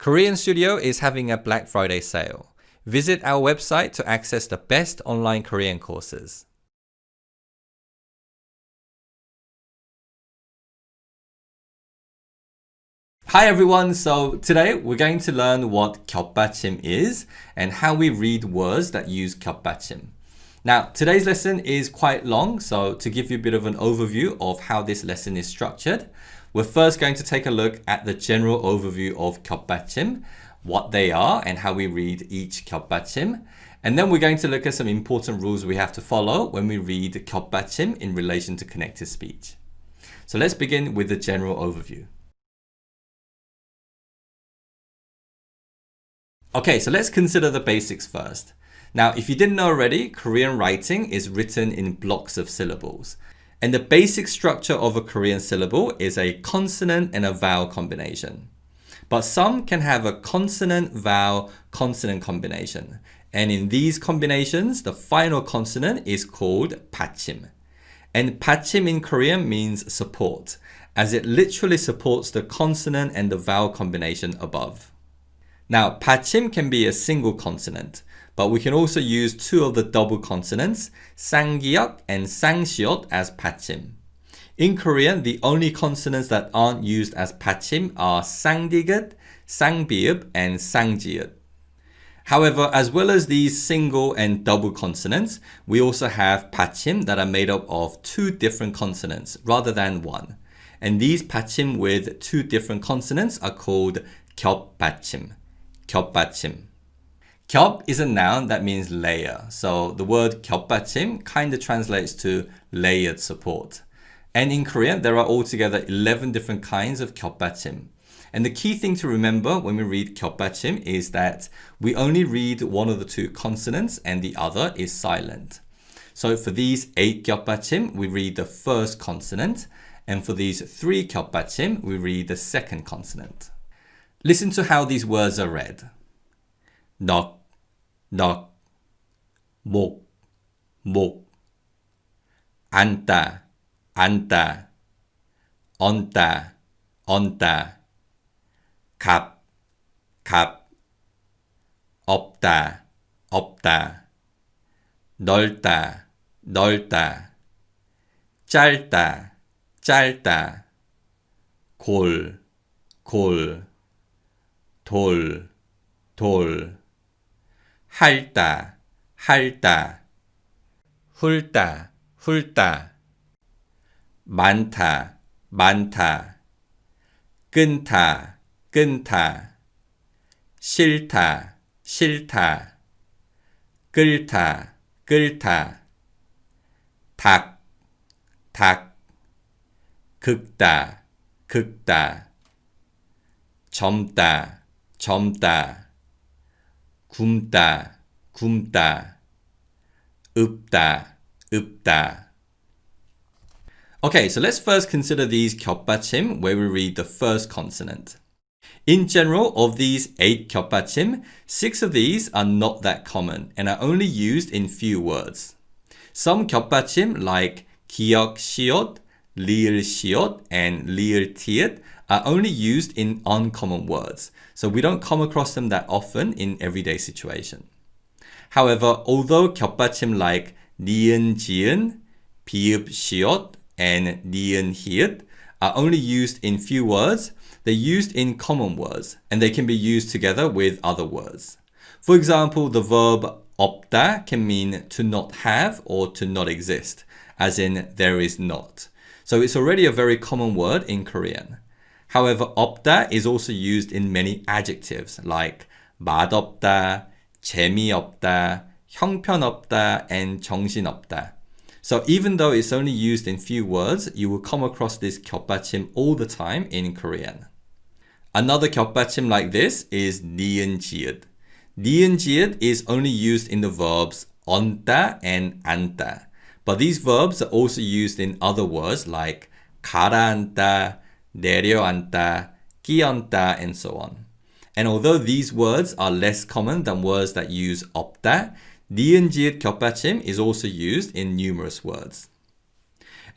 Korean Studio is having a Black Friday sale. Visit our website to access the best online Korean courses. Hi everyone, so today we're going to learn what 겹받침 is and how we read words that use 겹받침. Now, today's lesson is quite long, so to give you a bit of an overview of how this lesson is structured, we're first going to take a look at the general overview of 겹받침, what they are and how we read each 겹받침. And then we're going to look at some important rules we have to follow when we read 겹받침 in relation to connected speech. So let's begin with the general overview. Okay, so let's consider the basics first. Now, if you didn't know already, Korean writing is written in blocks of syllables. And the basic structure of a Korean syllable is a consonant and a vowel combination. But some can have a consonant-vowel-consonant combination. And in these combinations, the final consonant is called 받침. And 받침 in Korean means support, as it literally supports the consonant and the vowel combination above. Now, 받침 can be a single consonant, but we can also use two of the double consonants, 쌍기역 and 쌍시옷, as 받침. In Korean, the only consonants that aren't used as 받침 are 쌍디귿, 쌍비읍, and 쌍지읒. However, as well as these single and double consonants, we also have 받침 that are made up of two different consonants rather than one. And these 받침 with two different consonants are called 겹받침. 겹받침. 겹 is a noun that means layer. So the word 겹받침 kind of translates to layered support. And in Korean, there are altogether 11 different kinds of 겹받침. And the key thing to remember when we read 겹받침 is that we only read one of the two consonants and the other is silent. So for these 8 겹받침, we read the first consonant. And for these 3 겹받침, we read the second consonant. Listen to how these words are read. 넉, 넉, 목, 목, 앉다, 앉다, 얹다, 얹다, 갑, 갑, 없다, 없다, 넓다, 넓다, 짧다, 짧다, 골, 골, 돌, 돌, 핥다, 핥다, 훑다, 훑다, 많다, 많다, 끊다, 끊다, 싫다, 싫다, 끓다, 끓다, 닭, 닭, 긁다, 긁다, 젊다, 젊다, 굶다, 굶다, 읊다, 읊다. Okay, so let's first consider these 겹받침 where we read the first consonant. In general, of these 8 겹받침, 6 of these are not that common and are only used in few words. Some 겹받침 like 기역 시옷, 리을 시옷, and 리을 티읕 are only used in uncommon words, so we don't come across them that often in everyday situation. However, although 겹받침 like 니은 지은, 비읍 시옷, and 니은 히읗 are only used in few words, they're used in common words, and they can be used together with other words. For example, the verb 없다 can mean to not have or to not exist, as in there is not. So it's already a very common word in Korean. However, 없다 is also used in many adjectives like 맛없다, 재미없다, 형편없다, and 정신없다. So even though it's only used in few words, you will come across this 겹받침 all the time in Korean. Another 겹받침 like this is 니은 지읒. 니은 지읒 is only used in the verbs 얹다 and 앉다. But these verbs are also used in other words like 가라앉다, 내려앉다, 끼얹다, and so on. And although these words are less common than words that use 없다, 니은 지읒 겹받침 is also used in numerous words.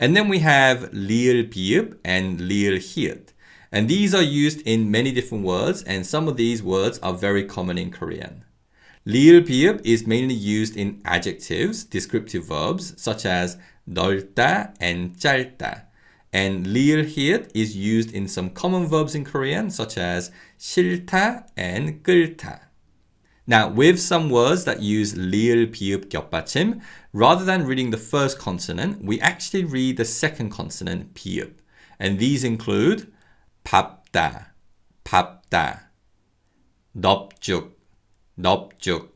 And then we have 리을 비읍 and 리을 히읗. And these are used in many different words, and some of these words are very common in Korean. 리을 비읍 is mainly used in adjectives, descriptive verbs, such as 넓다 and 짧다. And 리을 히읗 is used in some common verbs in Korean, such as 싫다 and 끓다. Now, with some words that use 리을 비읍 겹받침, rather than reading the first consonant, we actually read the second consonant, 비읍. And these include 밥다, 밥다, 넙죽, 넙죽,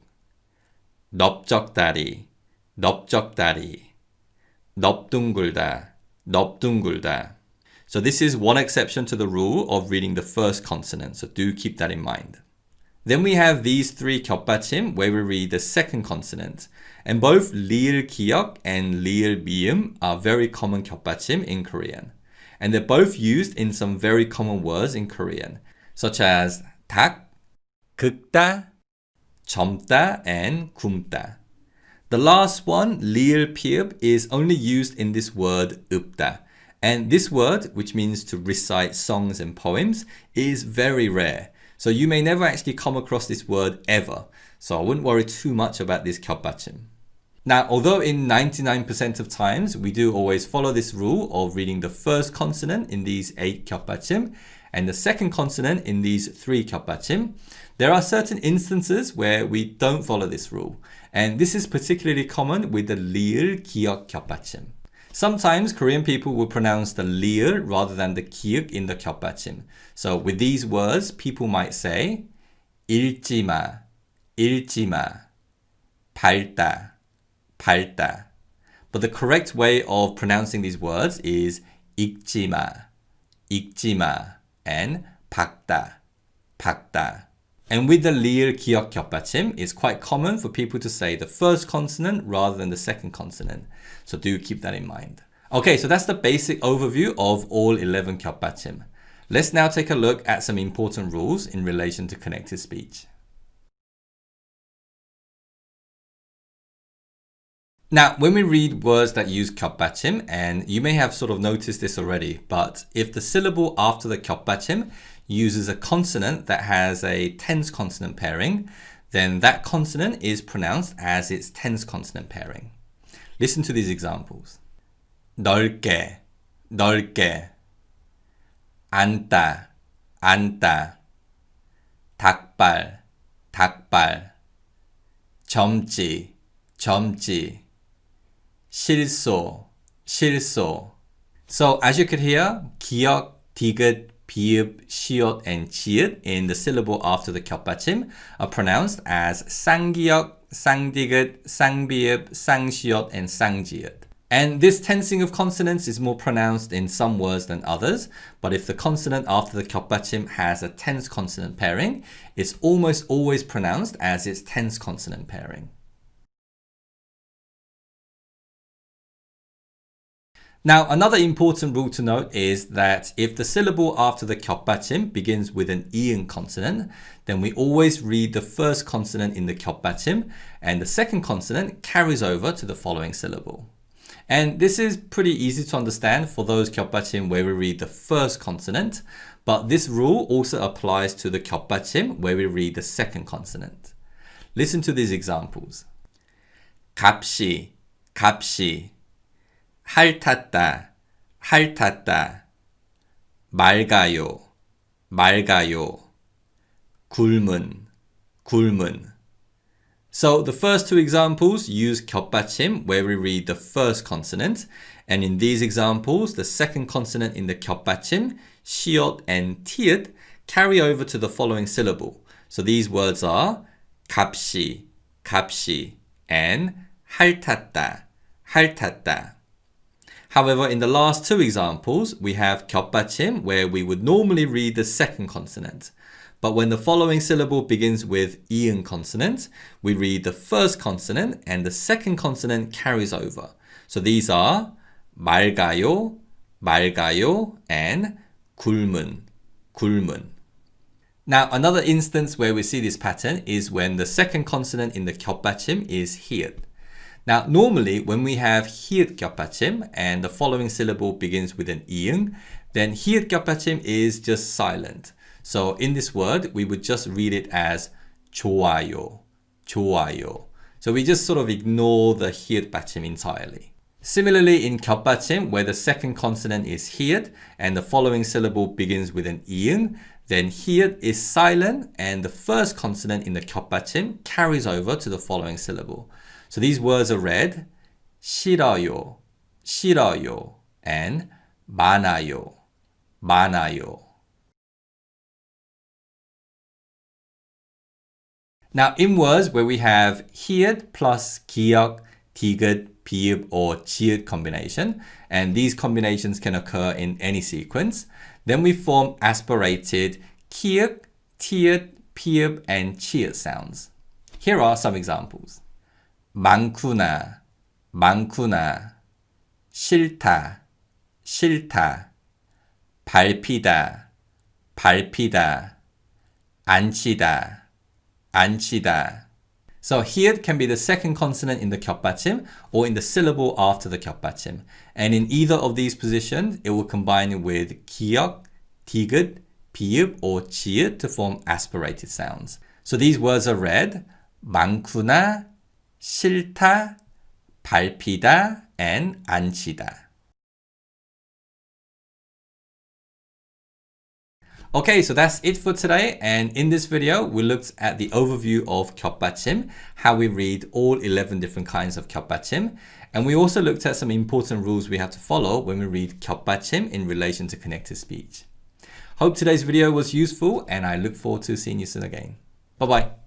넓적다리, 넓적다리, 넙둥글다, 넙둥글다. So this is one exception to the rule of reading the first consonant, so do keep that in mind. Then we have these three 겹받침 where we read the second consonant. And both 리을 기역 and 리을 미음 are very common 겹받침 in Korean. And they're both used in some very common words in Korean, such as 닭, 긁다, 젊다, and 굶다. The last one, 리을 피읍, is only used in this word 읊다. And this word, which means to recite songs and poems, is very rare. So you may never actually come across this word ever. So I wouldn't worry too much about this 겹받침. Now, although in 99% of times we do always follow this rule of reading the first consonant in these 8 겹받침 and the second consonant in these 3 겹받침, there are certain instances where we don't follow this rule. And this is particularly common with the 리을 기역 겹받침. Sometimes Korean people will pronounce the 리을 rather than the 기역 in the 겹받침. So with these words, people might say 읽지마, 읽지마, 밟다, 밟다. But the correct way of pronouncing these words is 읽지마, 읽지마, and 박다, 박다. And with the 리을 기역 겹받침, it's quite common for people to say the first consonant rather than the second consonant. So do keep that in mind. Okay, so that's the basic overview of all 11 겹받침. Let's now take a look at some important rules in relation to connected speech. Now, when we read words that use 겹받침, and you may have sort of noticed this already, but if the syllable after the 겹받침 uses a consonant that has a tense consonant pairing, then that consonant is pronounced as its tense consonant pairing. Listen to these examples. 넓게, 넓게, 앉다, 앉다, 닭발, 닭발, 젊지, 젊지, 실소, 실소. So as you could hear, 기역, 디귿, 비읍, 시옷, and 지읒 in the syllable after the 겹받침 are pronounced as 쌍기역, 쌍디귿, 쌍비읍, 쌍시옷, and 쌍지읒. And this tensing of consonants is more pronounced in some words than others, but if the consonant after the 겹받침 has a tense consonant pairing, it's almost always pronounced as its tense consonant pairing. Now, another important rule to note is that if the syllable after the 겹받침 begins with an 이응 consonant, then we always read the first consonant in the 겹받침, and the second consonant carries over to the following syllable. And this is pretty easy to understand for those 겹받침 where we read the first consonant, but this rule also applies to the 겹받침 where we read the second consonant. Listen to these examples. 값이, 값이, 핥았다, 핥았다, 맑아요, 맑아요, 굶은, 굶은. So the first two examples use 겹받침 where we read the first consonant, and in these examples the second consonant in the 겹받침, 시옷 and 티읕, carry over to the following syllable. So these words are 값이, 값이, and 핥았다, 핥았다. However, in the last two examples, we have 겹받침 where we would normally read the second consonant. But when the following syllable begins with 이응 consonant, we read the first consonant and the second consonant carries over. So these are 맑아요, 맑아요, and 굶은, 굶은. Now, another instance where we see this pattern is when the second consonant in the 겹받침 is 히읗. Now, normally when we have 히읗 겹받침 and the following syllable begins with an 이응, then 히읗 겹받침 is just silent. So in this word, we would just read it as 좋아요, 좋아요. So we just sort of ignore the 히읗 받침 entirely. Similarly, in 겹받침, where the second consonant is 히읗 and the following syllable begins with an 이응, then 히읗 is silent and the first consonant in the 겹받침 carries over to the following syllable. So these words are read 싫어요, 싫어요, and 많아요, 많아요. Now, in words where we have 히읗 plus 기역, 디귿, 비읍, or 지읒 combination, and these combinations can occur in any sequence, then we form aspirated 키읔, 티읒, 피읍, and 치읒 sounds. Here are some examples. 많구나, 많구나, 싫다, 싫다, 밟히다, 밟히다, 앉히다, 앉히다. So here can be the second consonant in the 겹받침 or in the syllable after the 겹받침. And in either of these positions, it will combine with 기역, 디귿, 비읍, or 지읒 to form aspirated sounds. So these words are read 많구나, 싫다, 밟히다, and 앉히다. Okay, so that's it for today, and in this video we looked at the overview of 겹받침, how we read all 11 different kinds of 겹받침, and we also looked at some important rules we have to follow when we read 겹받침 in relation to connected speech. Hope today's video was useful, and I look forward to seeing you soon again. Bye bye.